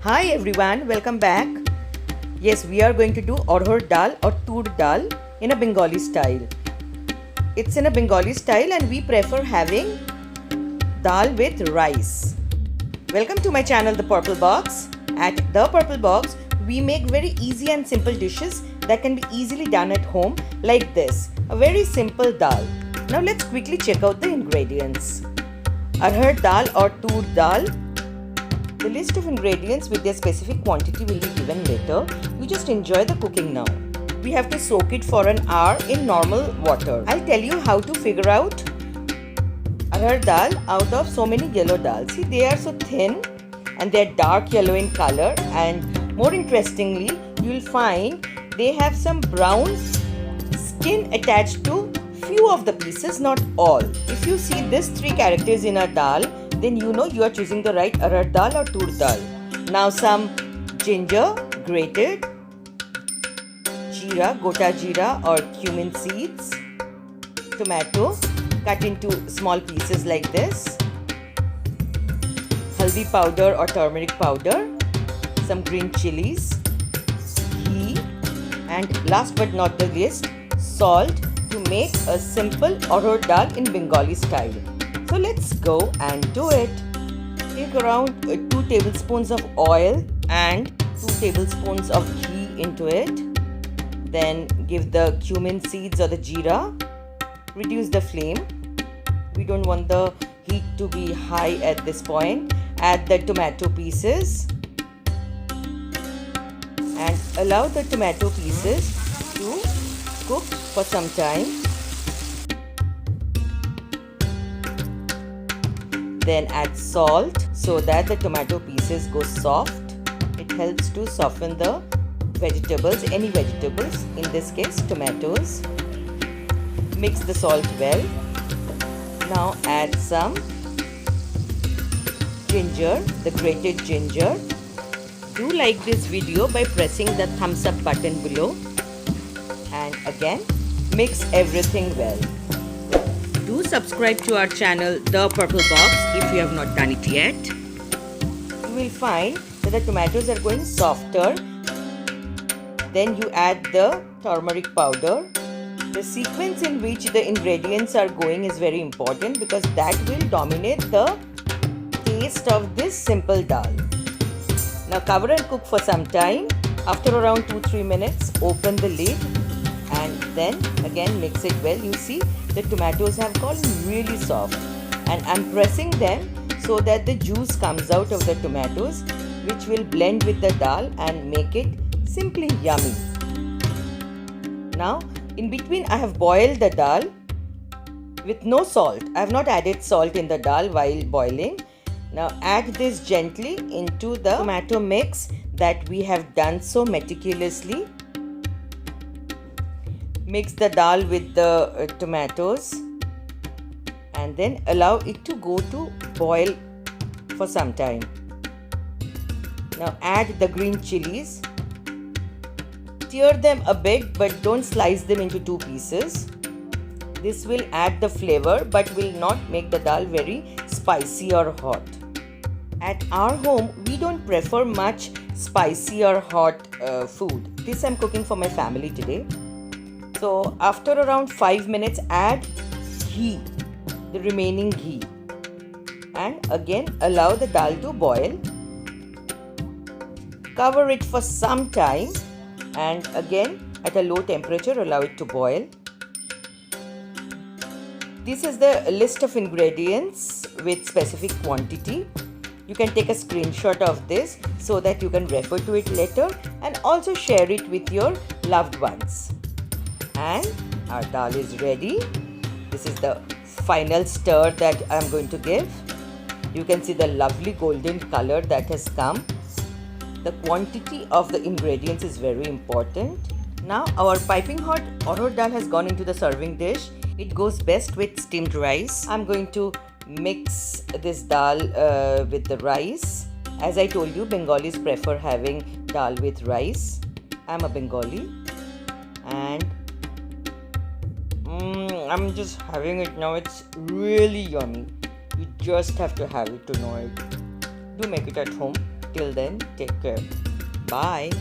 Hi everyone, welcome back. Yes, we are going to do Arhar dal or Toor dal in a Bengali style. It's in a Bengali style and we prefer having dal with rice. Welcome to my channel The Purple Box. At The Purple Box, we make very easy and simple dishes that can be easily done at home like this. A very simple dal. Now let's quickly check out the ingredients. Arhar dal or Toor dal. The list of ingredients with their specific quantity will be given later. You just enjoy the cooking now. We have to soak it for an hour in normal water. I'll tell you how to figure out Arhar dal out of so many yellow dals. See, they are so thin and they are dark yellow in color, and more interestingly, you will find they have some brown skin attached to few of the pieces, not all. If you see these three characters in a dal, then you know you are choosing the right Arhar dal or Toor dal. Now some ginger grated, jeera, gota jeera or cumin seeds, tomato cut into small pieces like this, haldi powder or turmeric powder, some green chilies, ghee, and last but not the least, salt to make a simple Arhar dal in Bengali style. So let's go and do it. Take around 2 tablespoons of oil and 2 tablespoons of ghee into it. Then give the cumin seeds or the jeera. Reduce the flame. We don't want the heat to be high at this point. Add the tomato pieces and allow the tomato pieces to cook for some time. Then add salt so that the tomato pieces go soft. It helps to soften the vegetables, any vegetables, in this case tomatoes. Mix the salt well. Now add some ginger, the grated ginger. Do like this video by pressing the thumbs up button below. And again, mix everything well. Do subscribe to our channel The Purple Box if you have not done it yet. You will find that the tomatoes are going softer. Then you add the turmeric powder. The sequence in which the ingredients are going is very important because that will dominate the taste of this simple dal. Now cover and cook for some time. After around 2-3 minutes, open the lid and then again mix it well. You see the tomatoes have gotten really soft and I'm pressing them so that the juice comes out of the tomatoes, which will blend with the dal and make it simply yummy. Now in between I have boiled the dal with no salt. I have not added salt in the dal while boiling. Now add this gently into the tomato mix that we have done so meticulously. Mix the dal with the tomatoes and then allow it to go to boil for some time. Now add the green chilies. Tear them a bit but don't slice them into 2 pieces. This will add the flavor but will not make the dal very spicy or hot. At our home, we don't prefer much spicy or hot food. This I'm cooking for my family today. So after around 5 minutes, add ghee, the remaining ghee, and again allow the dal to boil. Cover it for some time and again at a low temperature allow it to boil. This is the list of ingredients with specific quantity. You can take a screenshot of this so that you can refer to it later and also share it with your loved ones. And our dal is ready. This is the final stir that I am going to give. You can see the lovely golden color that has come. The quantity of the ingredients is very important. Now our piping hot Arhar dal has gone into the serving dish. It goes best with steamed rice. I'm going to mix this dal with the rice. As I told you, Bengalis prefer having dal with rice. I'm a Bengali and I'm just having it now. It's really yummy. You just have to have it to know it. Do make it at home. Till then, take care. Bye.